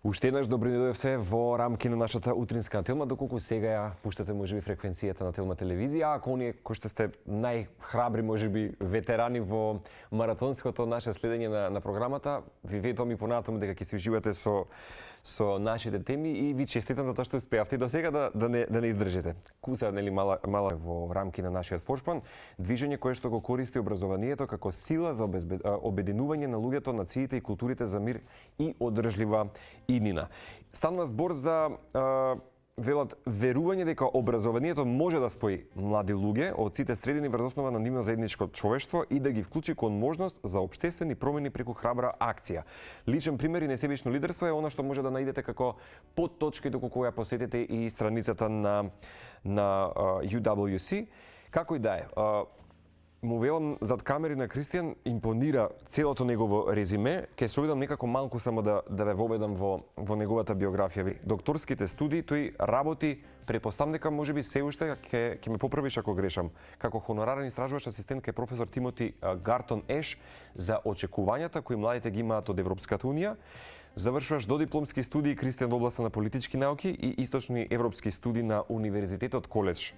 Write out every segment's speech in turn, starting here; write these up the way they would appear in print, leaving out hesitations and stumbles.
Уште еднаш добри дојдовте во рамки на нашата утринска телма, доколку сега ја пуштате можеби фреквенцијата на Телма телевизија, а ако оние кои што сте најхрабри, можеби ветерани во маратонското наше следење на програмата, ви ветувам и понатаму дека ќе се уживате со нашите теми и ви честитам за тоа што успеавте до сега да не издржите. Куса нели мала во рамки на нашиот форшпан, движење кое што го користи образованието како сила за обединување на луѓето, нациите и културите за мир и одржлива иднина. Станува збор за велат верување дека образованието може да спои млади луѓе од сите средини врз основа на нивно заедничко човештво и да ги вклучи кон можност за општествени промени преку храбра акција. Личен пример и несебично лидерство е она што може да наидете како подточки доколку ја посетите и страницата на UWC. Како и да е, му велам зад камери на Кристијан импонира целото негово резиме. Ке се обидам некако малку само да ве воведам во неговата биографија. Докторските студии тој работи, претпоставам дека можеби се уште ќе ме поправиш ако грешам, како хонорарен истражуваш асистент кај професор Тимоти Гартон Еш за очекувањата кои младите ги имаат од Европската унија. Завршуваш додипломски студии Кристијан во областа на политички науки и источни европски студии на Универзитетот Коледж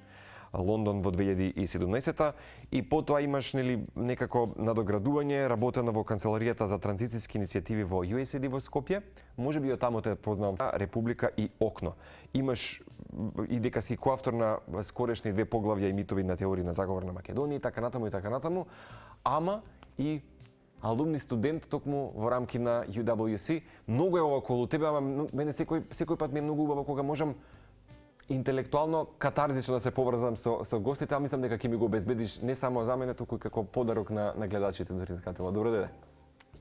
Лондон во 2017 и потоа имаш некако надоградување, работена во канцеларијата за транзицијски иницијативи во USAID во Скопје, можеби од таму те познавам, Република и Окно. Имаш и дека си коавтор на скорешни 2 поглавја и митови на теорија на заговор на Македонија и така натаму, ама и алумни студент токму во рамки на UWC. Многу е ова околу тебе, ама мене секој пат ми е многу убаво кога можам интелектуално катарзично да се поврзам со гостите, а мислам дека ќе ми го обезбедиш не само за мене, туку и како подарок на гледачите на Утринска телма. Добро дојде.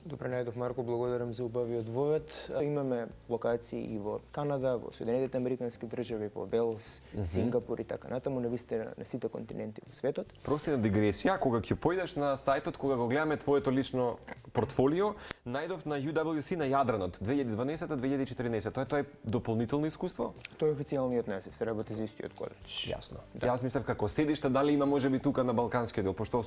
Добре најдов, Марко, благодарам за убавиот вовед. Имаме локации и во Канада, во Соединетите Американски држави, во Велс, Сингапур и така натаму, не висте на сите континенти во светот. Прости на дигресија, кога ќе појдеш на сајтот, кога го гледаме твоето лично портфолио, најдов на UWC на Јадранот 2012-2014. Тоа е дополнително искуство? Тоа е официјалниот насив, се работи за истиот коледж. Јасно. Да. Јас мислев како седиште, дали има можеби тука на балканскиот дел, пошто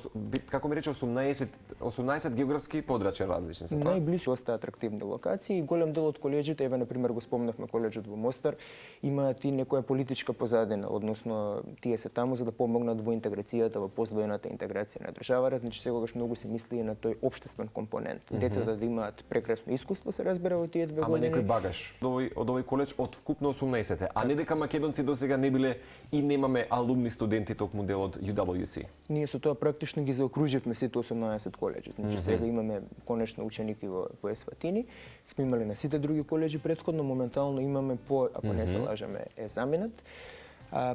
како ми рече 18 географски подрачја различни се. Најблису доста атрактивни локации и голем дел од колеџите, еве на пример го спомнавме колеџот во Мостар, имаат и некоја политичка позадина, односно тие се таму за да помогнат во интеграцијата, во постојната интеграција на државата, значи секогаш многу се мисли и на тој општествен компонент. Децата да имаат прекрасно искуство, се разбира во тие 2 години. Ама некој багаж од овој коледж од вкупно 18-те, а не дека македонци досега не биле и немаме алумни студенти токму дел од UWC. Ние со тоа практично ги заокруживме сите 18 колеџи. Значи сега имаме конечно ученики во Есватини, сме имале на сите други колеџи претходно, моментално имаме ако не се лажеме, е заминат.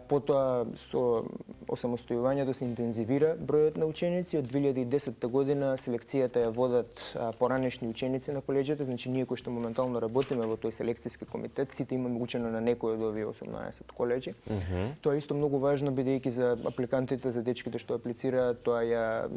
Потоа со осамостојувањето се интензивира бројот на ученици. Од 2010 година селекцијата ја водат поранешни ученици на колеџите, значи ние кои што моментално работиме во тој селекцијски комитет, сите имаме учено на некој од овие 18 колеџи. Тоа е исто многу важно бидејќи за апликантите, за дечките што аплицираат, тоа ја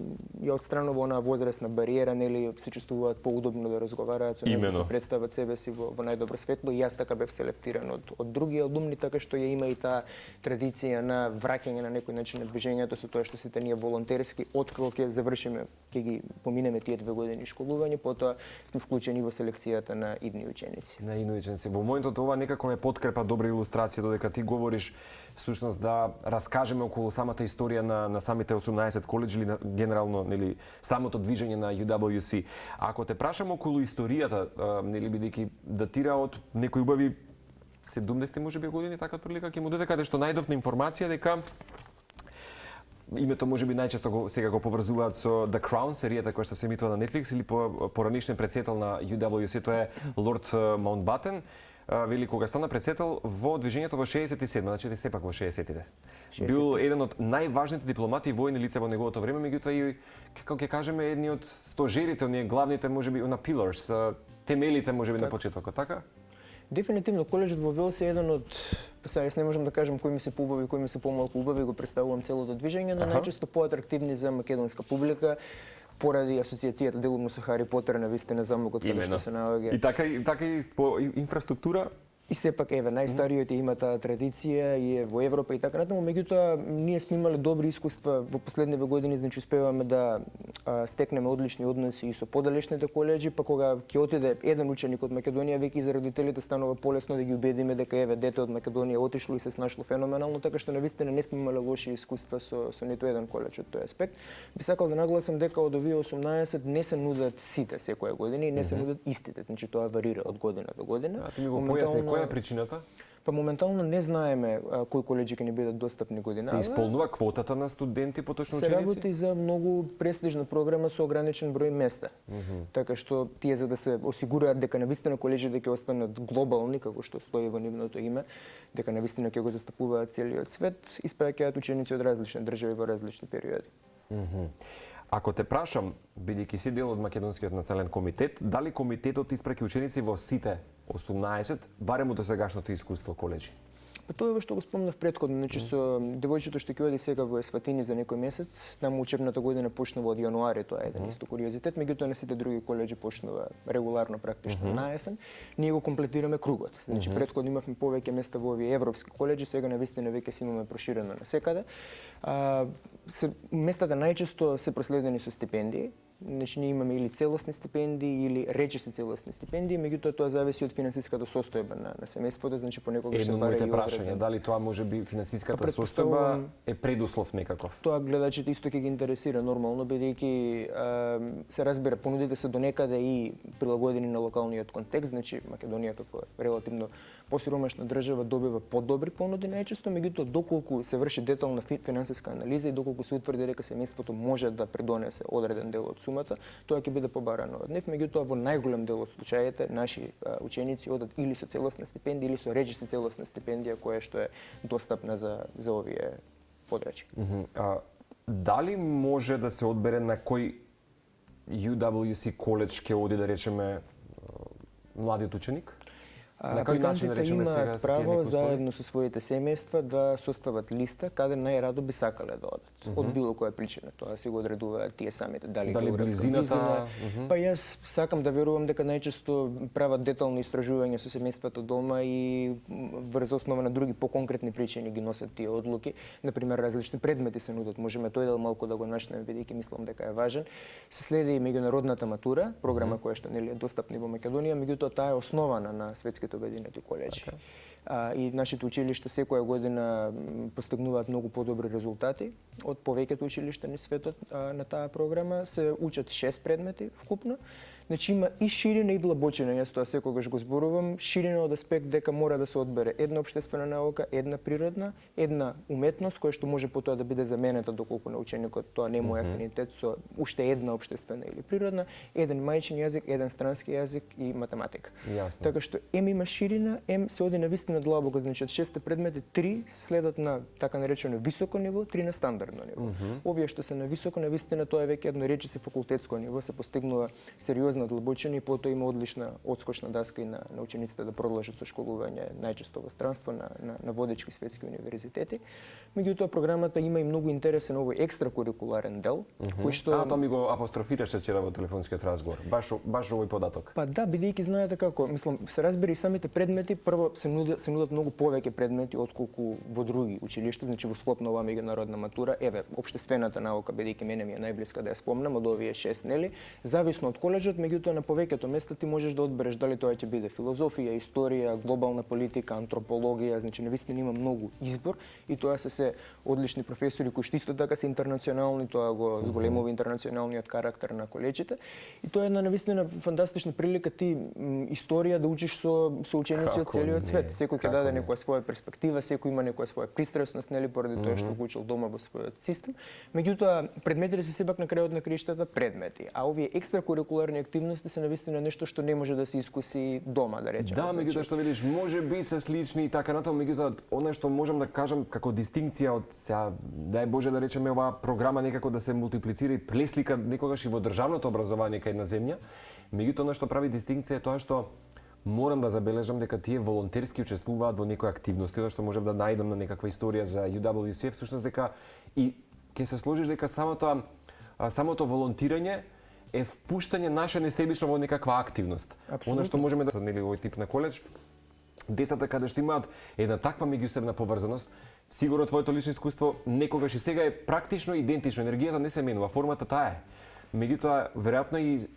отстранува онаа возрастна бариера, нели се чувствуваат поудобно да разговараат со нас, да се представат себе си во најдобро светло. И јас така бев селектиран од други алумни, така што ја има и таа традиција на враќање на некој начин на движењето со тоа што сите ние волонтерски откако ќе завршиме, ќе ги поминеме тие 2 години школување, потоа сме вклучени во селекцијата на идни ученици. На идни ученици. Во моментот ова некако ме подкрепа добра илустрација додека ти говориш всушност да раскажеме околу самата историја на самите 18 колеџи или генерално нели самото движење на UWC. Ако те прашам околу историјата, нели бидејќи датира од некои убави 70 можеби години, така прилика ќе му дојде каде што најдов на информација дека името можеби најчесто сега го поврзуваат со The Crown, серијата која што се емитува на Netflix, или поранишен претседател на UWC, тоа е Лорд Маунтбатен, вели кога стана претседател во движењето во 67, значи сепак во 60-тите. Бил еден од најважните дипломати и војни лица во неговото време, меѓутоа и како ќе кажеме едни од стожерите, оние главните можеби на pillars, темелите можеби на почетокот, така? Дефинитивно колеџот во Велс е еден од, сега јас не можам да кажам кои ми се поубави, кои ми се помалку убави, го представувам целото движење, но најчесто поатрактивни за македонска публика, поради асоциацијата делумно со Хари Потер на вистина замокот каде што се наоѓа. И така и по инфраструктура И сепак, еве, најстариот има таа традиција и е во Европа и така натаму, меѓутоа ние сме имале добри искуства во последниве години, значи успеваме да стекнеме одлични односи и со подалечните колеџи, па кога ќе отиде еден ученик од Македонија, веќе и за родителите станува полесно да ги убедиме дека еве дете од Македонија отишло и се снашло феноменално, така што навистина не сме имале лоши искуства со ниту еден колеџ од тој аспект. Би сакал да нагласам дека од овие 18 не се нудат сите секоја година и не се нудат истите, значи тоа варира од година до година. А ти ми го појасни која е причината? Па моментално не знаеме кои колеџи ќе ни бидат достапни година. Се исполнува квотата на студенти, поточно ученици? Се работи за многу престижна програма со ограничен број места. Така што тие за да се осигураат дека навистина колеџите ќе останат глобални, како што стои во нивното име, дека навистина ќе го застапуваат целиот свет, испраќаат ученици од различни држави во различни периоди. Ако те прашам, бидејќи си дел од Македонскиот национален комитет, дали комитетот испраќа ученици во сите 18, барем од досегашното искуство колеџи? Па тоа е што го спомнав претходно, значи со девојчето што ќе оди сега во Есватини за некој месец, таму учебната година почнува од јануари, тоа е еден исто куриозитет, меѓутоа на сите други колеџи почнува регуларно практично на есен. Ние го комплетираме кругот. Значи претходно имавме повеќе места во овие европски колеџи, сега навистина веќе си имаме проширено насекаде. Местата најчесто се проследени со стипендии. Значи ние имаме или целосни стипендии или речиси целосни стипендии, меѓутоа тоа зависи од финансиската состојба на семејството, значи понекогаш се бара и прашање, дали тоа може би финансиската состојба е предуслов некаков? Тоа гледачите исто ќе ги интересира нормално, бидејќи се разбира понудите се донекаде и прилагодени на локалниот контекст, значи Македонија како релативно посиромашна држава добива подобри понуди најчесто, меѓутоа доколку се врши детална финансиска анализа и доколку се утврди дека семејството може да придонесе одреден дел од сумата, тоа ќе биде побарано од нив, меѓутоа во најголем дел од случаите наши ученици одат или со целосна стипендија или со речиси целосна стипендија која што е достапна за овие подрачи. Дали може да се одбере на кој UWC коледж ќе оди, да речеме, младиот ученик? Апlikантите имаат право заедно со своите семејства да состават листа каде најрадо би сакале да одат. Од било која причина. Тоа си го одредуваат тие самите. Дали близината? Па јас сакам да верувам дека најчесто прават детално истражување со семејството дома и врз основа на други поконкретни причини ги носат тие одлуки. Например, различни предмети се нудат. Можеме тој дел малку да го начнеме, бидејќи мислам дека е важен. Се следи и меѓународната матура, програма која што нели е достапна во Македонија, меѓутоа таа е основана на светските обединети колеџи. И нашите училишта секоја година постигнуваат многу подобри резултати од повеќето училишта на светот на таа програма. Се учат 6 предмети вкупно. Значи има и ширина и длабочина, јас тоа секогаш го зборувам, ширина од аспект дека мора да се одбере една општествена наука, една природна, една уметност која што може потоа да биде заменета доколку на ученикот тоа не му е афинитет со уште една општествена или природна, еден мајчин јазик, еден странски јазик и математика. Јасно. Така што има ширина, се оди на вистина длабоко, значи од 6 предмети 3 следат на така наречено високо ниво, 3 на стандардно ниво. Овие што се на високо, на вистина тоа е веќе едно речиси факултетско ниво, се постигнува сериозна длабочина и потоа има одлична одскочна даска и на учениците да продолжат со школување најчесто во странство на водечки светски универзитети. Меѓутоа програмата има и многу интересен овој екстракурикуларен дел, кој што тоа ми го апострофираше вчера во телефонскиот разговор. Баш овој податок. Па да, бидејќи знаете како, мислам, се разбери самите предмети, прво се нудат многу повеќе предмети отколку во други училишта, значи во склоп на оваа меѓународна матура, еве, општествената наука, бидејќи мене ми е најблиска да ја спомнам од овие 6, нели, зависно од колеџот, меѓутоа на повеќето места ти можеш да одбереш дали тоа ќе биде филозофија, историја, глобална политика, антропологија, значи навистина има многу избор и тоа се одлични професори кои што исто така се интернационални, тоа го зголемува интернационалниот карактер на колеџите. И тоа е една навистина фантастична прилика ти историја да учиш со ученици од целиот свет. Секој ќе даде некоја своја перспектива, секој има некоја своја пристрасност, нели, поради тоа што го учил дома во својот систем. Меѓутоа, предметите се сепак на крајот на краиштата предмети, а овие екстракурикуларни активности се навистина нешто што не може да се искуси дома, да речеме. Да, меѓутоа што видиш, може би се слични и така натаму, меѓутоа она што можам да кажам како дистинкција од сега, дај Боже да речеме оваа програма некако да се мултиплицира и преслика некогаш и во државното образование кај една земја, меѓутоа она што прави дистинкција е тоа што морам да забележам дека тие волонтерски учествуваат во некои активности, што можам да најдам на некаква историја за UWC, всушност дека и ќе се сложиш дека самото волонтирање е впуштање наше несебично во некаква активност. Апсолютно. Она што можеме да нели овој тип на коледж децата каде што имаат една таква меѓусебна поврзаност, сигурно твоето лично искуство некогаш и сега е практично идентично, енергијата не се менува, формата таа е. Меѓутоа, веројатно и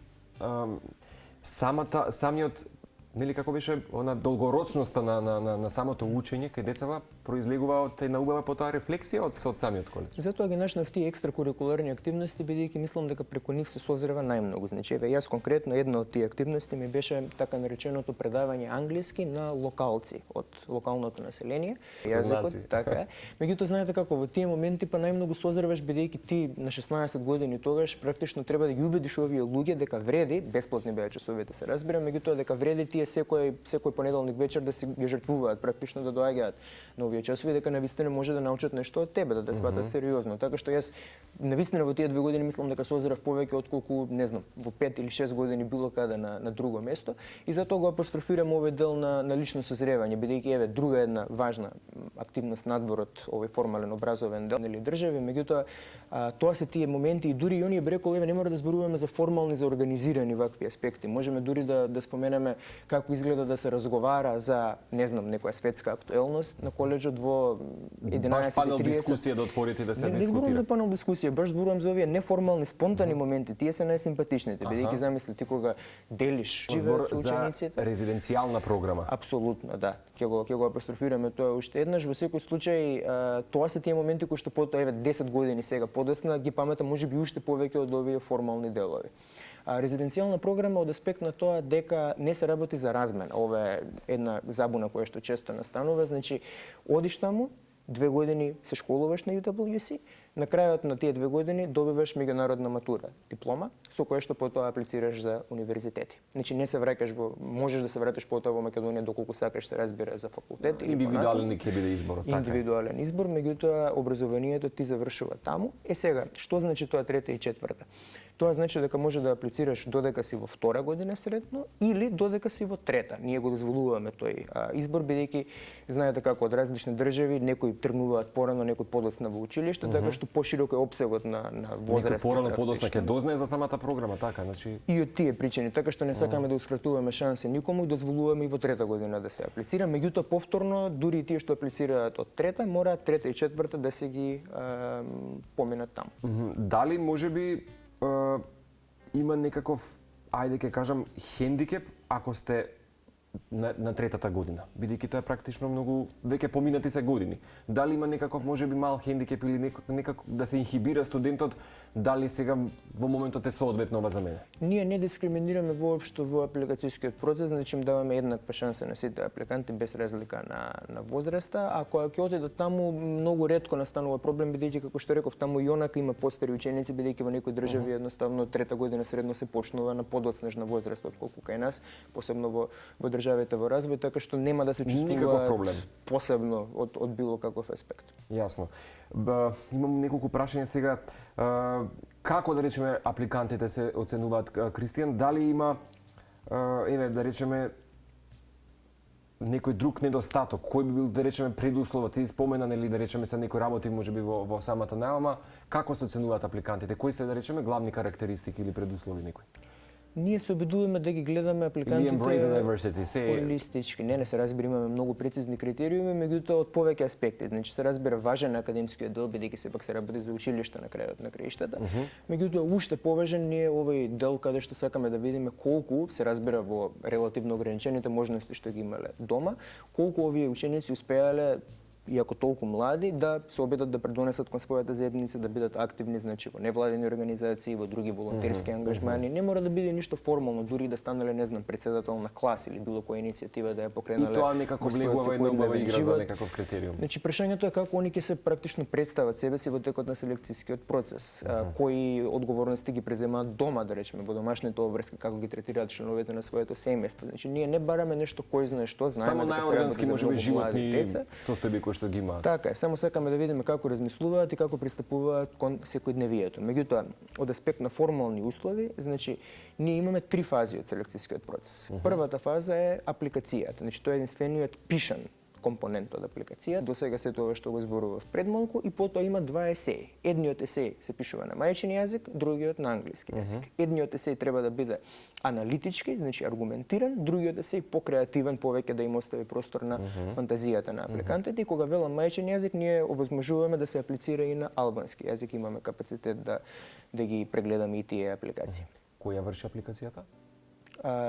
самиот, нели како беше, она долгорочноста на самото учење кај децава произлегува од една убава потоа рефлексија од самиот колеж. Затоа ги нашнав тие екстракурикуларни активности, бидејќи мислам дека преку нив се созрева најмногу. Значи, еве јас конкретно една од тие активности ми беше така нареченото предавање англиски на локалци од локалното население. Јазикот, така е. Меѓутоа, знаете како во тие моменти па најмногу созреваш бидејќи ти на 16 години тогаш практично треба да ги убедиш овие луѓе дека вреди, бесплатни беа часовите се разбира, меѓутоа дека вреди тие секој понеделник вечер да си ги жртвуваат, практично да доаѓаат на овие часови, дека навистина може да научат нешто од тебе, да сватат сериозно. Така што јас навистина во тие 2 години мислам дека созрев повеќе отколку, не знам, во 5 или 6 години било каде на друго место и затоа го апострофирам овој дел на лично созревање, бидејќи еве друга една важна активност надвор од овој формален образовен дел нели држави, меѓутоа тоа се тие моменти и дури и оние брекол, еве не мора да зборуваме за формални, за организирани вакви аспекти. Можеме дури да споменеме како изгледа да се разговара за, не знам, некоја светска актуелност на коледжот во 11:30. Баш панел дискусија да отворите и да се дискутира. Не зборувам за панел дискусија, баш зборувам за овие неформални, спонтани моменти. Тие се најсимпатичните, бидејќи замисли ти кога делиш живеот со учениците. За резиденцијална програма. Апсолутно, да. Ќе го апострофираме тоа уште еднаш. Во секој случај, тоа се тие моменти кои што потоа еве 10 години сега подесна ги паметам можеби уште повеќе од овие формални делови. Резиденцијална програма од аспект на тоа дека не се работи за размена. Ова е една забуна која што често настанува. Значи, одиш таму, 2 години се школуваш на UWC, на крајот на тие 2 години добиваш меѓународна матура, диплома, со која што потоа аплицираш за универзитети. Значи не се враќаш можеш да се вратиш потоа во Македонија доколку сакаш, се разбира, за факултет или индивидуален ќе биде изборот, така. Индивидуален избор, меѓутоа образованието ти завршува таму. Сега, што значи тоа трета и четврта? Тоа значи дека може да аплицираш додека си во 2 година средно или додека си во 3. Ние го дозволуваме тој избор, бидејќи знаете како од различни држави некои тргнуваат порано, некои подоцна во училиште, така што поширок е опсегот на возраст. Некој порано подоцна ќе дознае за самата програма, така, значи. И од тие причини, така што не сакаме да ускратуваме шанси никому и дозволуваме и во 3 година да се аплицира, меѓутоа повторно дури и тие што аплицираат од 3 мораат 3 и 4 да се ги поминат таму. Дали можеби има некаков, ајде ќе кажам, хендикеп ако сте на 3-та година, бидејќи тоа е практично многу веќе поминати се години. Дали има некаков можеби мал хендикеп или некако да се инхибира студентот, дали сега во моментот е соодветно ова за мене? Ние не дискриминираме воопшто во апликацијскиот процес, значи им даваме еднаква шанса на сите апликанти без разлика на возраста, а кога ќе одидат таму многу ретко настанува проблем, бидејќи како што реков таму и онака има постари ученици, бидејќи во некои држави едноставно 3-та година средно се почнува на подоцнежна возраст отколку кај нас, посебно во државите во развој, така што нема да се чувствува посебно од било каков аспект. Јасно. Имам неколку прашања сега. Како да речеме апликантите се оценуваат, Кристијан? Дали има еве да речеме некој друг недостаток, кој би бил да речеме предусловот? Ти спомена нели да речеме се некои работи можеби во самата најава, како се оценуваат апликантите? Кои се да речеме главни карактеристики или предуслови некои? Ние се обидуваме да ги гледаме апликантите холистички. Не се разбира, имаме многу прецизни критериуми, меѓутоа од повеќе аспекти. Значи се разбира важен академскиот дел, бидејќи сепак се работи за училиште на крајот на краиштата. Меѓутоа уште поважен ни е овој дел каде што сакаме да видиме колку се разбира во релативно ограничените можности што ги имале дома, колку овие ученици успеале иако толку млади, да се обидат да предонесат кон својата заедница, да бидат активни, значи во невладени организации, во други волонтерски ангажмани. Не мора да биде ништо формално, дури да станале, не знам, председател на клас или било која иницијатива да ја покренале. И тоа некако влегува една убава игра за некаков критериум. Значи прашањето е како они ќе се практично представат себе си во текот на селекцијскиот процес, кои одговорности ги преземаат дома, да речеме, во домашните обврски, како ги третираат членовете на своето семејство. Значи ние не бараме нешто кој знае што, знаеме дека се работи за многу млади деца. Состојби што ги имаат. Така е, само сакаме да видиме како размислуваат и како пристапуваат кон секојдневието. Меѓутоа, од аспект на формални услови, значи ние имаме 3 фази од селекцијскиот процес. Првата фаза е апликацијата, значи тоа е единствениот пишан компонент од апликација. До сега се тоа што го зборував пред малку и потоа има два есеи. Едниот есеј се пишува на мајчин јазик, другиот на англиски јазик. Едниот есеј треба да биде аналитички, значи аргументиран, другиот есеј покреативен, повеќе да им остави простор на фантазијата на апликантите. И кога велам мајчин јазик, ние овозможуваме да се аплицира и на албански јазик, имаме капацитет да ги прегледаме и тие апликации. Кој ја врши апликацијата?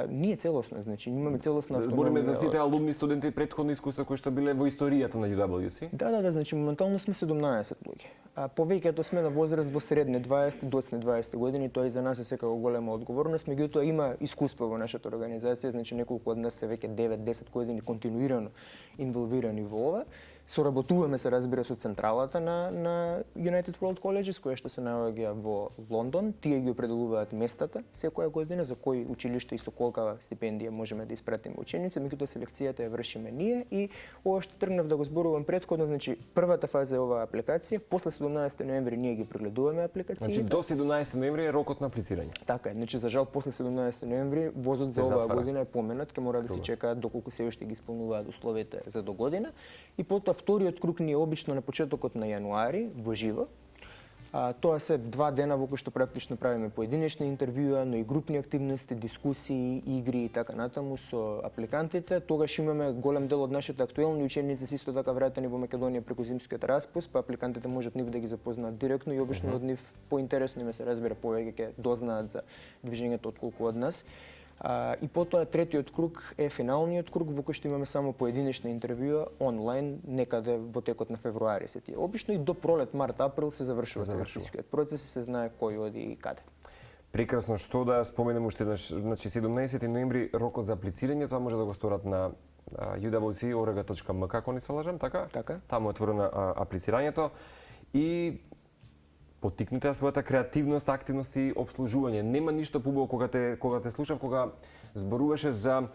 Ние целосно, значи имаме целосна автономија. Збориме за сите алумни, студенти и претходни искуства кои што биле во историјата на UWC. Да, значи моментално сме 17 луѓе. Повеќето сме на возраст во средни 20, доцни 20 години, тоа и за нас е секако голема одговорност, меѓутоа има искуство во нашата организација, значи неколку од нас се веќе 9-10 години континуирано инволвирани во ова. Соработуваме се, разбира, со централата на United World Colleges, која што се наоѓа во Лондон. Тие ги определуваат местата секоја година за кој училиште и со колка стипендија можеме да испратиме ученици, меѓутоа селекцијата ја вршиме ние и ова што тргнав да го зборувам претходно, значи првата фаза е оваа апликација, после 17 ноември ние ги прегледуваме апликациите. Значи до 17 ноември е рокот на аплицирање. Така е, значи за жал после 17 ноември возот за оваа година е поменат, ќе мора да се чекаат доколку се уште ги исполнуваат условите за до година. И потоа вториот круг ни е обично на почетокот на јануари во живо. Тоа се 2 дена во кои што практично правиме поединечни интервјуа, но и групни активности, дискусии, игри и така натаму со апликантите. Тогаш имаме голем дел од нашите актуелни ученици се исто така вратени во Македонија преку зимскиот распуст, па апликантите можат нив да ги запознаат директно и обично од нив поинтересно им се разбира, повеќе ќе дознаат за движењето отколку од нас. И потоа третиот круг е финалниот круг во кој што имаме само поединечна интервјуа онлайн некаде во текот на февруари се тие. Обично и до пролет, март, април се завршува селекцијскиот процес и се знае кој оди и каде. Прекрасно, што да споменем уште еднаш, значи 17 ноември рокот за аплицирање, тоа може да го сторат на uwc.org.mk, ако не се лажам, така? Така. Таму е отворено аплицирањето и поттикнете својата креативност, активност и обслужување. Нема ништо побаво кога те слушам, кога зборуваше за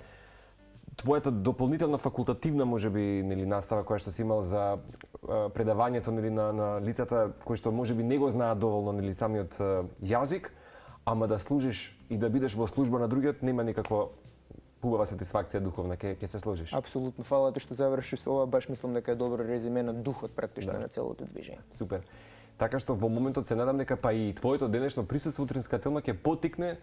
твојата дополнителна факултативна можеби нели настава која што си имал за предавањето нели на лицата кои што можеби не го знаат доволно нели самиот јазик, ама да служиш и да бидеш во служба на другиот нема никаква убава сатисфакција духовна, ќе се сложиш. Апсолутно, фала ти што заврши со ова, баш мислам дека е добро резиме на духот практично на целото движење. Супер. Така што во моментот се надам дека па и твоето денешно присуство утринска телма ќе поттикне,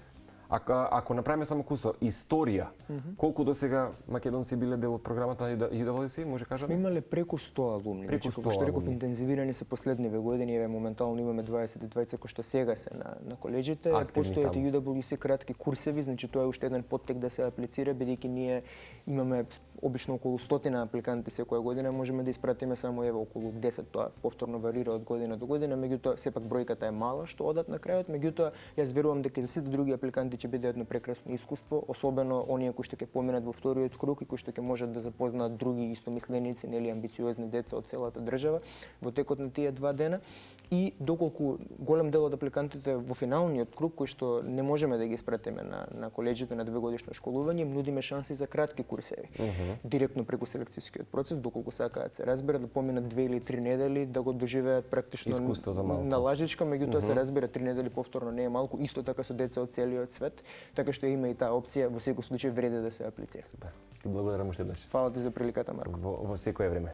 ако направиме само кусо историја, колку досега македонци биле дел од програмата на UWC, може кажаме? Сме имале преку 100 алумни. Преку 100 како што реков, алумни. интензивирани се последниве години, еве моментално имаме 22 кои што сега се на колеџите, постојат и UWC кратки курсеви, значи тоа е уште еден поттек да се аплицира, бидејќи ние имаме обично околу 100 апликанти секоја година, можеме да испратиме само еве околу 10, тоа повторно варира од година до година, меѓутоа сепак бројката е мала што одат на крајот, меѓутоа јас верувам дека за сите други апликанти ќе биде едно прекрасно искуство, особено оние кои што ќе поминат во вториот круг и кои што ќе можат да запознаат други истомисленици, нели амбициозни деца од целата држава во текот на тие 2 дена. И доколку голем дел од апликантите во финалниот круг кои што не можеме да ги испратиме на колеџите на 2-годишно школување, им нудиме шанси за кратки курсеви. Директно преку селекцијскиот процес, доколку сакаат се разбира да поминат 2 или 3 недели да го доживеат практично на лажичка, меѓутоа се разбира 3 недели повторно не е малку, исто така со деца од целиот свет, така што има и таа опција, во секој случај вреди да се аплицира. Супер. Ти благодарам уште еднаш. Фала ти за приликата, Марко. Во секое време.